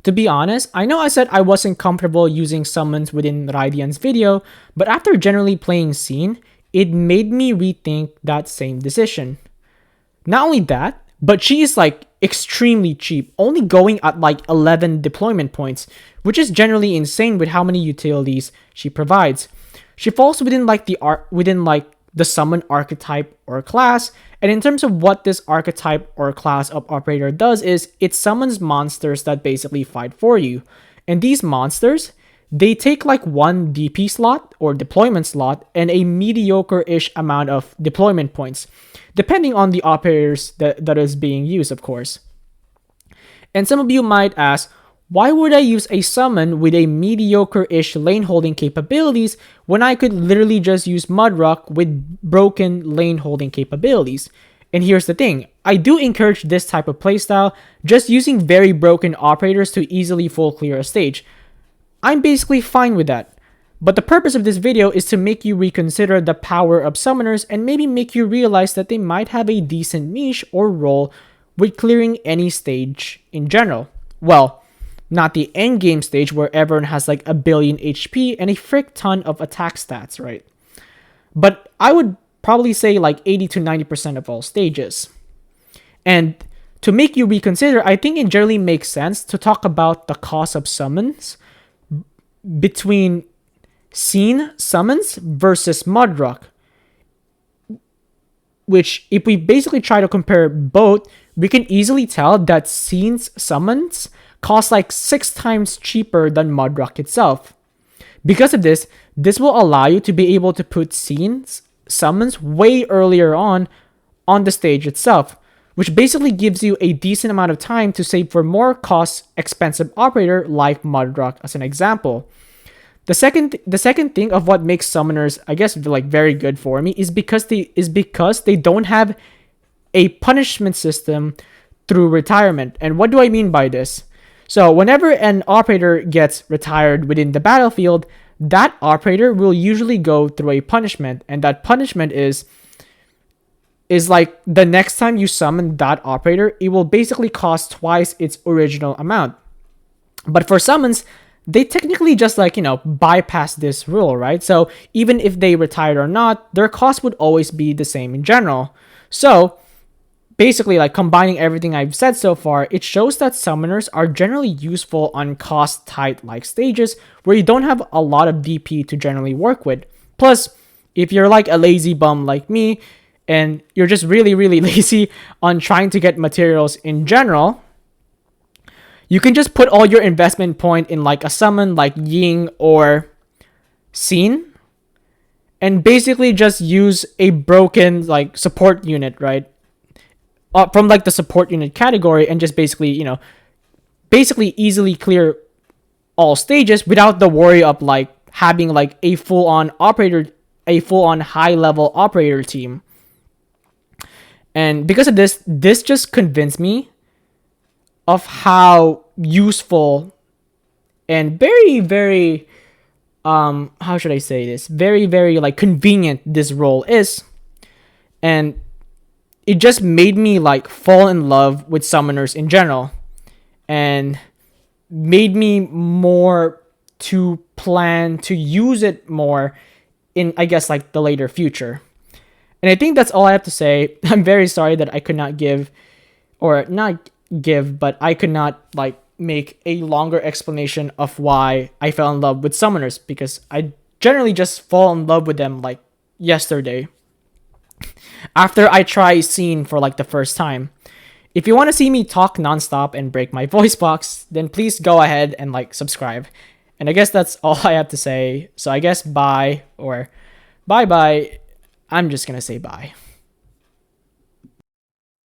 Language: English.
To be honest, I know I said I wasn't comfortable using summons within Raidian's video, but after generally playing Scene, it made me rethink that same decision. Not only that, but she is like extremely cheap, only going at like 11 deployment points, which is generally insane with how many utilities she provides. She falls within like the summon archetype or class, and in terms of what this archetype or class of operator does is it summons monsters that basically fight for you. And these monsters, they take like one DP slot or deployment slot and a mediocre-ish amount of deployment points, depending on the operators that is being used, of course. And some of you might ask, why would I use a summon with a mediocre-ish lane holding capabilities when I could literally just use Mudrock with broken lane holding capabilities? And here's the thing, I do encourage this type of playstyle, just using very broken operators to easily full clear a stage. I'm basically fine with that. But the purpose of this video is to make you reconsider the power of summoners and maybe make you realize that they might have a decent niche or role with clearing any stage in general. Well, not the endgame stage where everyone has like a billion HP and a frick ton of attack stats, right? But I would probably say like 80 to 90% of all stages. And to make you reconsider, I think it generally makes sense to talk about the cost of summons between Scene summons versus Mudrock. Which, if we basically try to compare both, we can easily tell that Scene's summons cost like 6 times cheaper than Mudrock itself. Because of this will allow you to be able to put Scene's summons way earlier on the stage itself, which basically gives you a decent amount of time to save for more cost-expensive operator like Mudrock as an example. The second thing of what makes summoners, I guess, like very good for me is because they don't have a punishment system through retirement. And what do I mean by this? So whenever an operator gets retired within the battlefield, that operator will usually go through a punishment, and that punishment is like the next time you summon that operator, it will basically cost twice its original amount. But for summons, they technically just bypass this rule, right? So even if they retired or not, their cost would always be the same in general. So basically, like combining everything I've said so far, it shows that summoners are generally useful on cost-tight like stages where you don't have a lot of DP to generally work with. Plus, if you're like a lazy bum like me, and you're just really, really lazy on trying to get materials in general, you can just put all your investment point in like a summon like Ying or Scene, and basically just use a broken like support unit, right? From like the support unit category, and just basically easily clear all stages without the worry of like having like a full-on high-level operator team. And because of this just convinced me of how useful and very, very, how should I say this? Very, very like convenient this role is. And it just made me like fall in love with summoners in general, and made me more to plan to use it more in, I guess, like the later future. And I think that's all I have to say. I'm very sorry that I could not but I could not like make a longer explanation of why I fell in love with summoners, because I generally just fall in love with them like yesterday after I try Scene for like the first time. If you want to see me talk nonstop and break my voice box, then please go ahead and like subscribe. And I guess that's all I have to say. So I guess bye, or bye bye. I'm just gonna say bye.